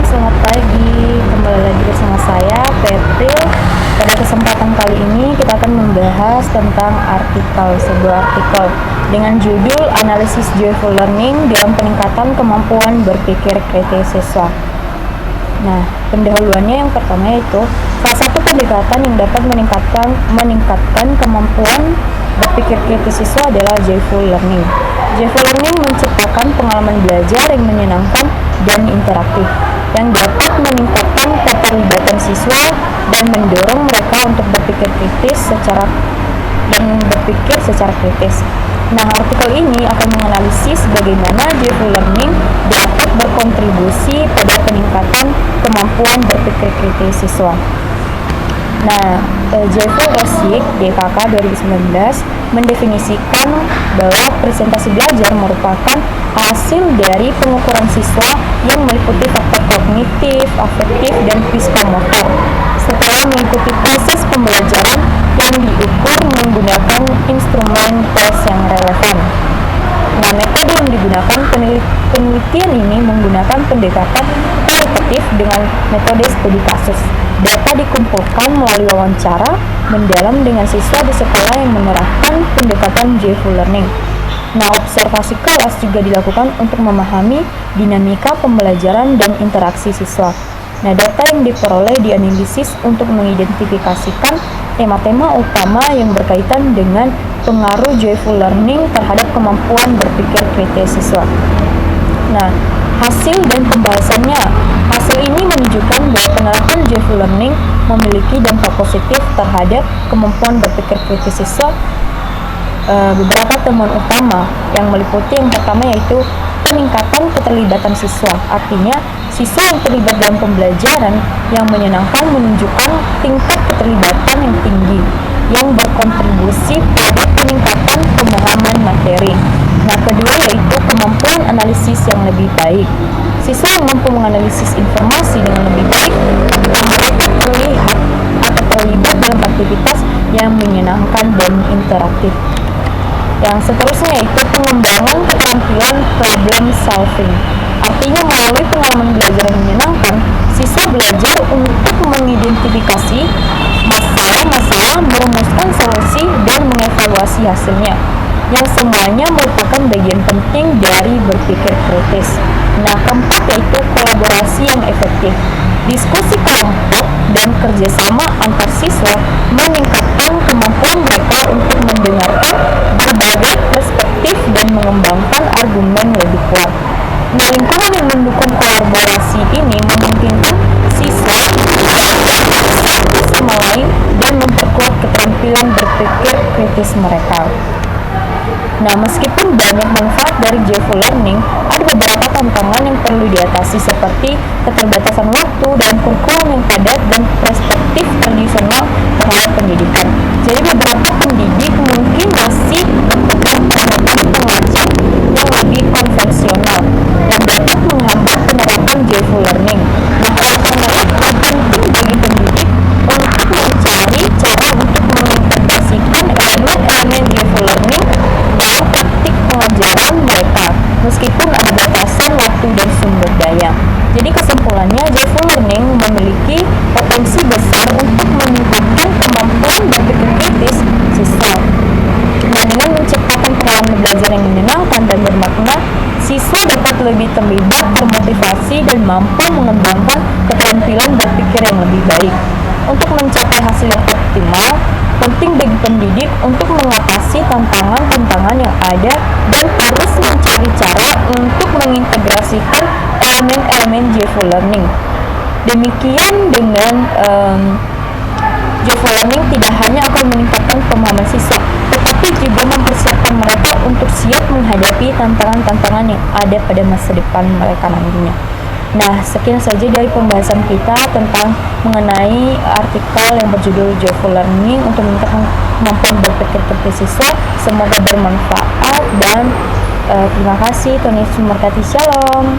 Selamat pagi, kembali lagi bersama saya, Petril. Pada kesempatan kali ini kita akan membahas tentang sebuah artikel dengan judul Analisis Joyful Learning dalam Peningkatan Kemampuan Berpikir Kritis Siswa. Nah, pendahuluannya yang pertama yaitu salah satu pendekatan yang dapat meningkatkan kemampuan berpikir kritis siswa adalah joyful learning. Joyful learning menciptakan pengalaman belajar yang menyenangkan dan interaktif, yang dapat meningkatkan keterlibatan siswa dan mendorong mereka untuk berpikir secara kritis. Nah, artikel ini akan menganalisis bagaimana joyful learning dapat berkontribusi pada peningkatan kemampuan berpikir kritis siswa. Nah, Joyful Logic DKK 2019 mendefinisikan bahwa presentasi belajar merupakan hasil dari pengukuran siswa yang meliputi faktor kognitif, afektif, dan psikomotor setelah mengikuti proses pembelajaran yang diukur menggunakan instrumen tes yang relevan. Nah, metode yang digunakan penelitian ini menggunakan pendekatan kualitatif dengan metode studi kasus. Data dikumpulkan melalui wawancara mendalam dengan siswa di sekolah yang menerapkan pendekatan joyful learning. Nah, observasi kelas juga dilakukan untuk memahami dinamika pembelajaran dan interaksi siswa. Nah, data yang diperoleh dianalisis untuk mengidentifikasikan tema-tema utama yang berkaitan dengan pengaruh joyful learning terhadap kemampuan berpikir kritis siswa. Nah, hasil dan pembahasannya. Hasil ini menunjukkan bahwa penerapan joyful learning memiliki dampak positif terhadap kemampuan berpikir kritis siswa. Beberapa temuan utama yang meliputi yang pertama yaitu peningkatan keterlibatan siswa. Artinya, siswa yang terlibat dalam pembelajaran yang menyenangkan menunjukkan tingkat keterlibatan yang tinggi yang berkontribusi pada peningkatan pemahaman materi. Nah, kedua yaitu kemampuan analisis yang lebih baik. Siswa yang mampu menganalisis informasi dengan lebih baik akan dapat terlihat atau terlibat dalam aktivitas yang menyenangkan dan interaktif. Yang seterusnya yaitu pengembangan keterampilan problem solving. Artinya, melalui pengalaman belajar yang menyenangkan, siswa belajar untuk mengidentifikasi masalah-masalah, merumuskan solusi, dan mengevaluasi hasilnya, yang semuanya merupakan bagian penting dari berpikir kritis. Nah, keempat yaitu kolaborasi yang efektif. Diskusi kelompok dan kerjasama antar siswa meningkatkan kemampuan mereka untuk mendengarkan berbagai perspektif dan mengembangkan argumen lebih kuat. Nah, lingkungan yang mendukung kolaborasi ini memungkinkan siswa satu sama lain dan memperkuat keterampilan berpikir kritis mereka. Nah, meskipun banyak manfaat dari joyful learning, ada beberapa tantangan yang perlu diatasi seperti keterbatasan waktu dan kurikulum yang padat dan perspektif tradisional terhadap pendidikan. Jadi beberapa pendidik mungkin masih membutuhkan pendekatan pengajar yang lebih konvensional yang dapat menghambat penerapan joyful learning. Nah, oleh karena itu penting bagi pendidik untuk mencari cara untuk mengintegrasikan elemen-elemen joyful learning dalam praktik pengajaran mereka, meskipun ada batasan waktu dan sumber daya. Jadi kesimpulannya, joyful learning memiliki potensi besar untuk meningkatkan kemampuan berpikir kritis siswa. Dan dengan menciptakan pengalaman belajar yang menyenangkan dan bermakna, siswa dapat lebih terlibat, termotivasi, dan mampu mengembangkan keterampilan berpikir yang lebih baik. Untuk mencapai hasil yang optimal, penting bagi pendidik untuk mengatasi tantangan-tantangan yang ada dan terus mencari cara untuk mengintegrasikan elemen-elemen joyful learning. Demikian dengan joyful learning tidak hanya akan meningkatkan pemahaman siswa, tetapi juga mempersiapkan mereka untuk siap menghadapi tantangan-tantangan yang ada pada masa depan mereka nantinya. Nah, sekian saja dari pembahasan kita tentang mengenai artikel yang berjudul Joyful Learning untuk meningkatkan kemampuan berpikir kritis siswa. Semoga bermanfaat dan terima kasih. Tuhan Yesus memberkati. Shalom.